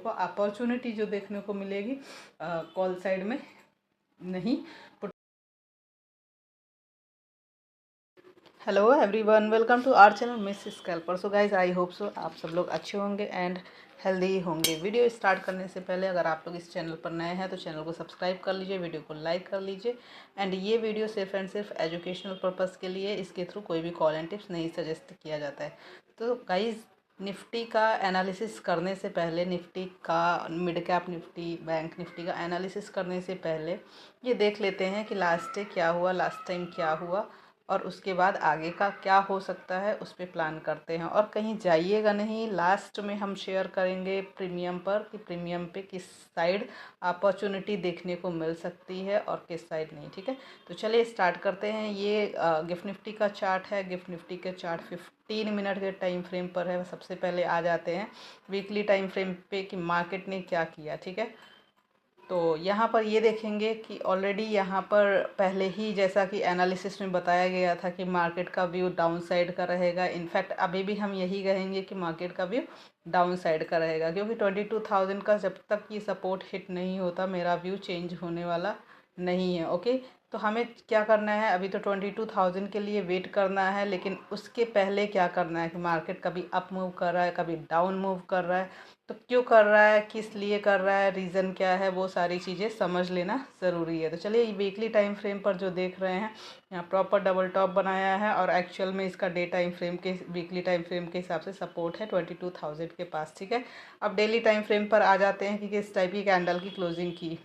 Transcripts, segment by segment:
को अपॉर्चुनिटी जो देखने को मिलेगी कॉल साइड में नहीं। Hello everyone, welcome to our channel Miss Scalper. So guys, I hope so आप सब लोग अच्छे होंगे एंड हेल्दी होंगे। वीडियो स्टार्ट करने से पहले अगर आप लोग इस चैनल पर नए हैं तो चैनल को सब्सक्राइब कर लीजिए, वीडियो को लाइक कर लीजिए। एंड ये वीडियो सिर्फ एंड सिर्फ एजुकेशनल पर्पज़ के लिए, इसके थ्रू कोई भी कॉल एंड टिप्स नहीं सजेस्ट किया जाता है। तो गाइज, निफ्टी का एनालिसिस करने से पहले, निफ्टी का mid cap Nifty, bank Nifty का एनालिसिस करने से पहले ये देख लेते हैं कि लास्ट डे क्या हुआ, लास्ट टाइम क्या हुआ, और उसके बाद आगे का क्या हो सकता है उस पर प्लान करते हैं। और कहीं जाइएगा नहीं, लास्ट में हम शेयर करेंगे प्रीमियम पर कि प्रीमियम पे किस साइड अपॉर्चुनिटी देखने को मिल सकती है और किस साइड नहीं। ठीक है, तो चलिए स्टार्ट करते हैं। ये गिफ्ट निफ्टी का चार्ट है। गिफ्ट निफ्टी के चार्ट 15 मिनट के टाइम फ्रेम पर है। सबसे पहले आ जाते हैं वीकली टाइम फ्रेम पे कि मार्केट ने क्या किया। ठीक है, तो यहाँ पर ये देखेंगे कि ऑलरेडी यहाँ पर पहले ही जैसा कि एनालिसिस में बताया गया था कि मार्केट का व्यू डाउन साइड का रहेगा। इनफैक्ट अभी भी हम यही कहेंगे कि मार्केट का व्यू डाउन साइड का रहेगा, क्योंकि 22,000 का जब तक ये सपोर्ट हिट नहीं होता मेरा व्यू चेंज होने वाला नहीं है। ओके, तो हमें क्या करना है, अभी तो 22,000 के लिए वेट करना है, लेकिन उसके पहले क्या करना है कि मार्केट कभी अप मूव कर रहा है, कभी डाउन मूव कर रहा है, तो क्यों कर रहा है, किस लिए कर रहा है, रीज़न क्या है, वो सारी चीज़ें समझ लेना ज़रूरी है। तो चलिए वीकली टाइम फ्रेम पर जो देख रहे हैं, यहाँ प्रॉपर डबल टॉप बनाया है और एक्चुअल में इसका डे टाइम फ्रेम के, वीकली टाइम फ्रेम के हिसाब से सपोर्ट है 22,000 के पास। ठीक है, अब डेली टाइम फ्रेम पर आ जाते हैं कि किस टाइप की कैंडल की क्लोजिंग की।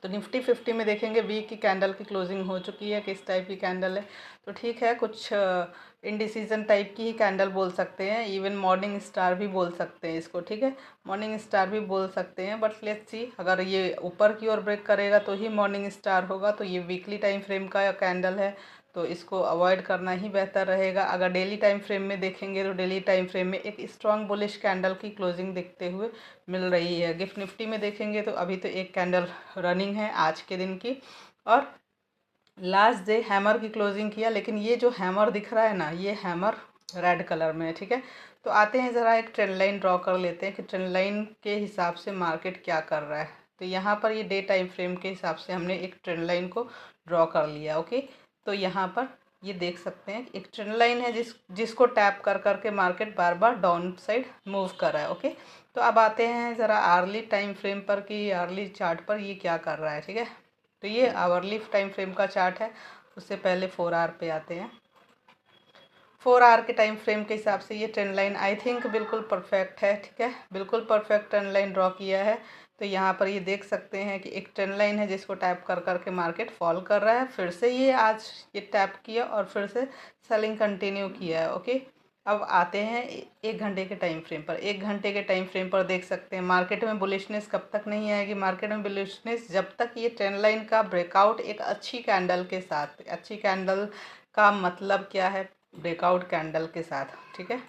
तो निफ्टी 50 में देखेंगे वीक की कैंडल की क्लोजिंग हो चुकी है, किस टाइप की कैंडल है। तो ठीक है, कुछ इंडिसीजन टाइप की ही कैंडल बोल सकते हैं, इवन मॉर्निंग स्टार भी बोल सकते हैं इसको। ठीक है, मॉर्निंग स्टार भी बोल सकते हैं, बट लेट्स सी, अगर ये ऊपर की ओर ब्रेक करेगा तो ही मॉर्निंग स्टार होगा। तो ये वीकली टाइम फ्रेम का कैंडल है, तो इसको अवॉइड करना ही बेहतर रहेगा। अगर डेली टाइम फ्रेम में देखेंगे तो डेली टाइम फ्रेम में एक स्ट्रॉन्ग बुलिश कैंडल की क्लोजिंग देखते हुए मिल रही है। गिफ्ट निफ्टी में देखेंगे तो अभी तो एक कैंडल रनिंग है आज के दिन की, और लास्ट डे हैमर की क्लोजिंग किया, लेकिन ये जो हैमर दिख रहा है ना, ये हैमर रेड कलर में है। ठीक है, तो आते हैं ज़रा एक ट्रेंड लाइन ड्रॉ कर लेते हैं कि ट्रेंड लाइन के हिसाब से मार्केट क्या कर रहा है। तो यहाँ पर ये डे टाइम फ्रेम के हिसाब से हमने एक ट्रेंड लाइन को ड्रॉ कर लिया। ओके, तो यहाँ पर ये देख सकते हैं एक ट्रेंड लाइन है जिसको टैप कर करके मार्केट बार बार डाउन साइड मूव कर रहा है। ओके, तो अब आते हैं ज़रा आर्ली टाइम फ्रेम पर कि आर्ली चार्ट पर ये क्या कर रहा है। ठीक है, तो ये आवरली टाइम फ्रेम का चार्ट है। उससे पहले 4 आवर पे आते हैं। 4 आवर के टाइम फ्रेम के हिसाब से ये ट्रेंड लाइन आई थिंक बिल्कुल परफेक्ट है। ठीक है, बिल्कुल परफेक्ट ट्रेंड लाइन ड्रॉ किया है। तो यहाँ पर ये देख सकते हैं कि एक ट्रेंड लाइन है जिसको टैप कर करके मार्केट फॉल कर रहा है। फिर से ये आज ये टैप किया और फिर से सेलिंग कंटिन्यू किया है। ओके, अब आते हैं 1 घंटे के टाइम फ्रेम पर। 1 घंटे के टाइम फ्रेम पर देख सकते हैं मार्केट में बुलिशनेस कब तक नहीं आएगी। मार्केट में बुलिशनेस जब तक ये ट्रेंड लाइन का ब्रेकआउट एक अच्छी कैंडल के साथ, अच्छी कैंडल का मतलब क्या है, ब्रेकआउट कैंडल के साथ। ठीक है,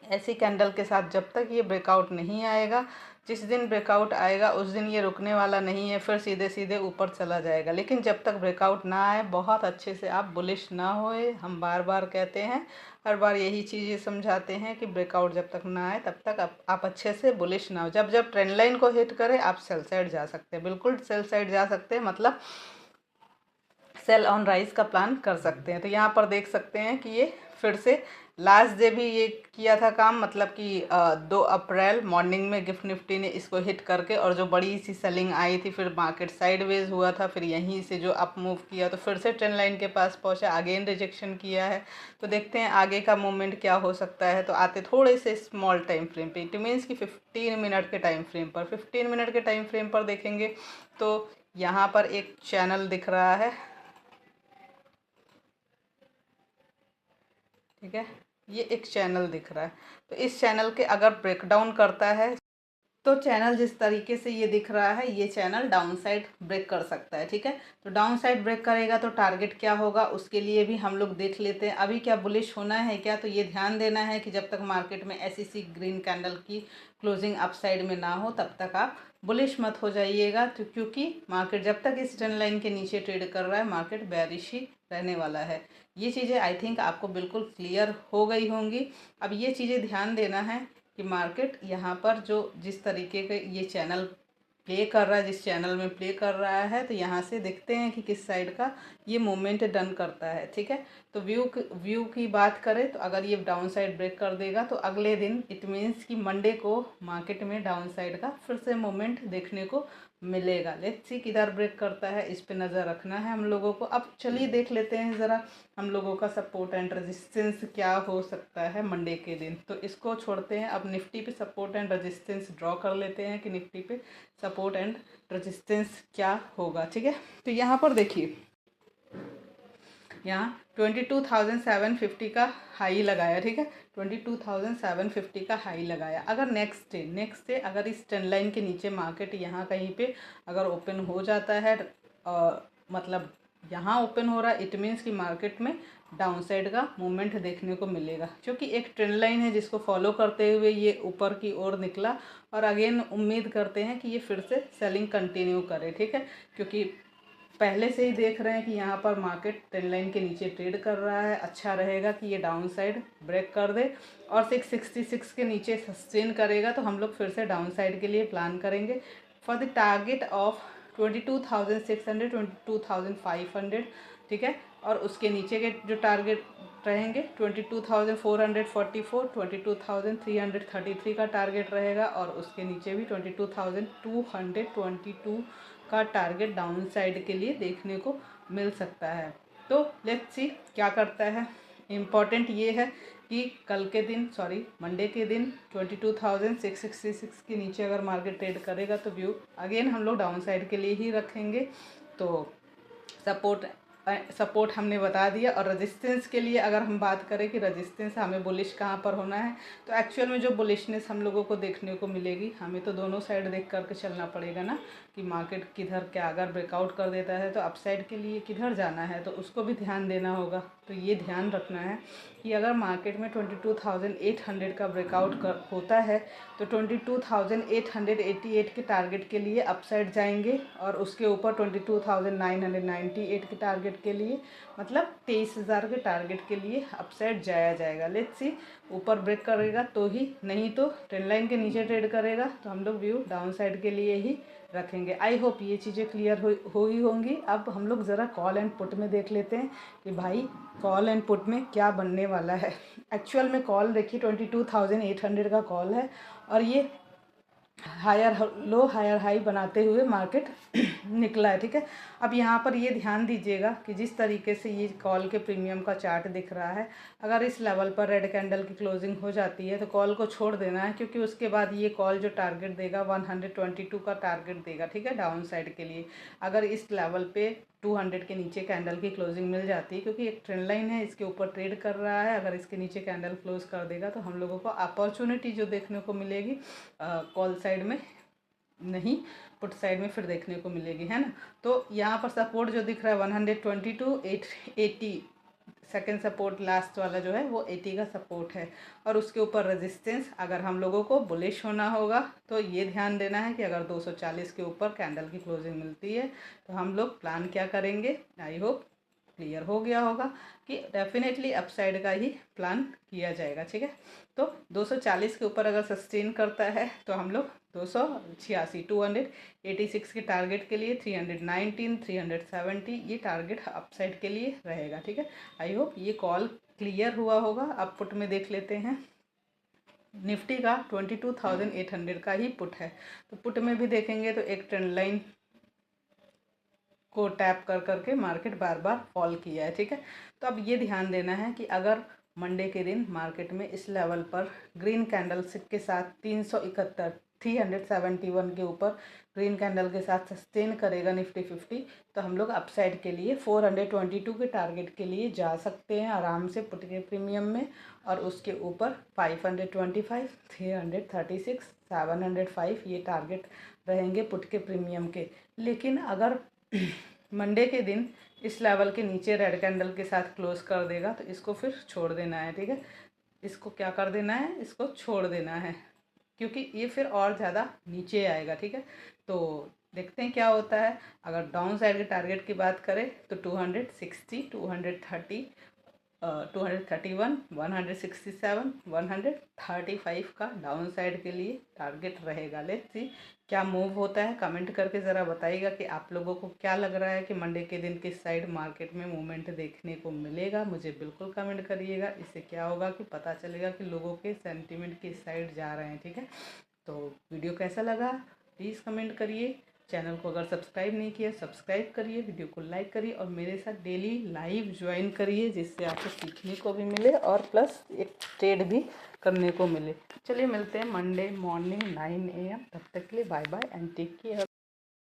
ऐसी कैंडल के साथ जब तक ये ब्रेकआउट नहीं आएगा, जिस दिन ब्रेकआउट आएगा उस दिन ये रुकने वाला नहीं है, फिर सीधे सीधे ऊपर चला जाएगा। लेकिन जब तक ब्रेकआउट ना आए, बहुत अच्छे से आप बुलिश ना होए। हम बार बार कहते हैं, हर बार यही चीज़ें समझाते हैं कि ब्रेकआउट जब तक ना आए तब तक आप अच्छे से बुलिश ना हो। जब जब ट्रेंड लाइन को हिट करे आप सेल साइड जा सकते हैं, बिल्कुल सेल साइड जा सकते हैं, मतलब सेल ऑन राइज का प्लान कर सकते हैं। तो यहाँ पर देख सकते हैं कि ये फिर से लास्ट डे भी ये किया था काम, मतलब कि 2 अप्रैल मॉर्निंग में गिफ्ट निफ्टी ने इसको हिट करके, और जो बड़ी सी सेलिंग आई थी, फिर मार्केट साइडवेज हुआ था, फिर यहीं से जो अप मूव किया तो फिर से ट्रेंड लाइन के पास पहुंचा, अगेन रिजेक्शन किया है। तो देखते हैं आगे का मूवमेंट क्या हो सकता है। तो आते थोड़े से स्मॉल टाइम फ्रेम पे, इट मीन्स कि 15 मिनट के टाइम फ्रेम पर। 15 मिनट के टाइम फ्रेम पर देखेंगे तो यहाँ पर एक चैनल दिख रहा है। ठीक है, ये एक चैनल दिख रहा है। तो इस चैनल के अगर ब्रेकडाउन करता है, तो चैनल जिस तरीके से ये दिख रहा है, ये चैनल डाउन साइड ब्रेक कर सकता है। ठीक है, तो डाउन साइड ब्रेक करेगा तो टारगेट क्या होगा उसके लिए भी हम लोग देख लेते हैं। अभी क्या बुलिश होना है क्या, तो ये ध्यान देना है कि जब तक मार्केट में ऐसी सी ग्रीन कैंडल की क्लोजिंग अप साइड में ना हो तब तक आप बुलिश मत हो जाइएगा। तो क्योंकि मार्केट जब तक इस ट्रेंड लाइन के नीचे ट्रेड कर रहा है, मार्केट बेयरिश ही रहने वाला है। ये चीज़ें आई थिंक आपको बिल्कुल क्लियर हो गई होंगी। अब ये चीज़ें ध्यान देना है कि मार्केट यहाँ पर जो जिस तरीके का ये चैनल प्ले कर रहा है, जिस चैनल में प्ले कर रहा है, तो यहाँ से देखते हैं कि किस साइड का ये मूवमेंट डन करता है। ठीक है, तो व्यू की बात करें तो अगर ये डाउन साइड ब्रेक कर देगा तो अगले दिन इट मीन्स कि मंडे को मार्केट में डाउन साइड का फिर से मूवमेंट देखने को मिलेगा। लेट्स सी किधर ब्रेक करता है, इस पे नज़र रखना है हम लोगों को। अब चलिए देख लेते हैं ज़रा हम लोगों का सपोर्ट एंड रेजिस्टेंस क्या हो सकता है मंडे के दिन। तो इसको छोड़ते हैं, अब निफ्टी पे सपोर्ट एंड रेजिस्टेंस ड्रॉ कर लेते हैं कि निफ्टी पे सपोर्ट एंड रेजिस्टेंस क्या होगा। ठीक है, तो यहाँ पर देखिए, यहाँ 22,750 का हाई लगाया। ठीक है, 22,750 का हाई लगाया। अगर नेक्स्ट डे अगर इस ट्रेंड लाइन के नीचे मार्केट यहाँ कहीं पे अगर ओपन हो जाता है, मतलब यहाँ ओपन हो रहा है, इट मीन्स कि मार्केट में डाउन साइड का मूवमेंट देखने को मिलेगा, क्योंकि एक ट्रेंड लाइन है जिसको फॉलो करते हुए ये ऊपर की ओर निकला। और अगेन उम्मीद करते हैं कि ये फिर से सेलिंग कंटिन्यू करे। ठीक है, क्योंकि पहले से ही देख रहे हैं कि यहाँ पर मार्केट ट्रेंड लाइन के नीचे ट्रेड कर रहा है। अच्छा रहेगा कि ये डाउन साइड ब्रेक कर दे और 666 के नीचे सस्टेन करेगा, तो हम लोग फिर से डाउन साइड के लिए प्लान करेंगे फॉर द टारगेट ऑफ 22,600 22,500। ठीक है, और उसके नीचे के जो टारगेट रहेंगे 22,444 22,333 का टारगेट रहेगा, और उसके नीचे भी 22,222 का टारगेट डाउन साइड के लिए देखने को मिल सकता है। तो लेट्स सी क्या करता है। इम्पॉर्टेंट ये है कि कल के दिन मंडे के दिन 22,666 के नीचे अगर मार्केट ट्रेड करेगा तो व्यू अगेन हम लोग डाउन साइड के लिए ही रखेंगे। तो सपोर्ट हमने बता दिया। और रेजिस्टेंस के लिए अगर हम बात करें कि रेजिस्टेंस हमें बुलिश कहाँ पर होना है, तो एक्चुअल में जो बुलिशनेस हम लोगों को देखने को मिलेगी, हमें तो दोनों साइड देख करके चलना पड़ेगा ना कि मार्केट किधर क्या अगर ब्रेकआउट कर देता है तो अपसाइड के लिए किधर जाना है, तो उसको भी ध्यान देना होगा। तो ये ध्यान रखना है कि अगर मार्केट में 22,800 का ब्रेकआउट होता है तो 22,888 के टारगेट के लिए अपसाइड जाएंगे, और उसके ऊपर 22,998 के टारगेट के लिए, मतलब 23,000 के टारगेट के लिए अपसाइड जाया जाएगा। लेट्स सी ऊपर ब्रेक करेगा तो ही, नहीं तो ट्रेंड लाइन के नीचे ट्रेड करेगा तो हम लोग व्यू डाउन साइड के लिए ही रखेंगे। आई होप ये चीज़ें क्लियर हो ही होंगी। अब हम लोग ज़रा कॉल एंड पुट में देख लेते हैं कि भाई कॉल एंड पुट में क्या बनने वाला है। एक्चुअल में कॉल देखिए 22,800 का कॉल है, और ये हायर लो हायर हाई बनाते हुए मार्केट निकला है। ठीक है, अब यहाँ पर ये ध्यान दीजिएगा कि जिस तरीके से ये कॉल के प्रीमियम का चार्ट दिख रहा है, अगर इस लेवल पर रेड कैंडल की क्लोजिंग हो जाती है तो कॉल को छोड़ देना है, क्योंकि उसके बाद ये कॉल जो टारगेट देगा 122 का टारगेट देगा। ठीक है, डाउन साइड के लिए अगर इस लेवल पे 200 के नीचे कैंडल की क्लोजिंग मिल जाती है, क्योंकि एक ट्रेंड लाइन है इसके ऊपर ट्रेड कर रहा है, अगर इसके नीचे कैंडल क्लोज कर देगा तो हम लोगों को अपॉर्चुनिटी जो देखने को मिलेगी कॉल साइड में नहीं, पुट साइड में फिर देखने को मिलेगी, है ना। तो यहाँ पर सपोर्ट जो दिख रहा है 122 880, सेकेंड सपोर्ट लास्ट वाला जो है वो 80 का सपोर्ट है, और उसके ऊपर रेजिस्टेंस अगर हम लोगों को बुलिश होना होगा तो ये ध्यान देना है कि अगर 240 के ऊपर कैंडल की क्लोजिंग मिलती है तो हम लोग प्लान क्या करेंगे। आई होप क्लियर हो गया होगा कि डेफिनेटली अपसाइड का ही प्लान किया जाएगा। ठीक है, तो 240 के ऊपर अगर सस्टेन करता है तो हम लोग 286 के टारगेट के लिए 319 370 ये टारगेट अपसाइड के लिए रहेगा। ठीक है, आई होप ये कॉल क्लियर हुआ होगा। अब पुट में देख लेते हैं। निफ्टी का 22,800 का ही पुट है, तो पुट में भी देखेंगे तो एक ट्रेंड लाइन को टैप कर करके मार्केट बार बार फॉल किया है। ठीक है, तो अब ये ध्यान देना है कि अगर मंडे के दिन मार्केट में इस लेवल पर ग्रीन कैंडल के साथ 371 के ऊपर ग्रीन कैंडल के साथ सस्टेन करेगा निफ्टी 50, तो हम लोग अपसाइड के लिए 422 के टारगेट के लिए जा सकते हैं आराम से पुट के प्रीमियम में, और उसके ऊपर 525 336 705 ये टारगेट रहेंगे पुट के प्रीमियम के। लेकिन अगर मंडे के दिन इस लेवल के नीचे रेड कैंडल के साथ क्लोज कर देगा तो इसको फिर छोड़ देना है। ठीक है, इसको क्या कर देना है, इसको छोड़ देना है, क्योंकि ये फिर और ज़्यादा नीचे आएगा। ठीक है, तो देखते हैं क्या होता है। अगर डाउन साइड के टारगेट की बात करें तो 260 230 231, 167, 135 का डाउन साइड के लिए टारगेट रहेगा। लेट्स सी क्या मूव होता है। कमेंट करके ज़रा बताइएगा कि आप लोगों को क्या लग रहा है कि मंडे के दिन किस साइड मार्केट में मूवमेंट देखने को मिलेगा। मुझे बिल्कुल कमेंट करिएगा। इससे क्या होगा कि पता चलेगा कि लोगों के सेंटीमेंट किस साइड जा रहे हैं। ठीक है, तो वीडियो कैसा लगा प्लीज़ कमेंट करिए। चैनल को अगर सब्सक्राइब नहीं किया सब्सक्राइब करिए, वीडियो को लाइक करिए और मेरे साथ डेली लाइव ज्वाइन करिए, जिससे आपको सीखने को भी मिले और प्लस एक ट्रेड भी करने को मिले। चलिए मिलते हैं मंडे मॉर्निंग 9 AM। तब तक के लिए bye bye and take care.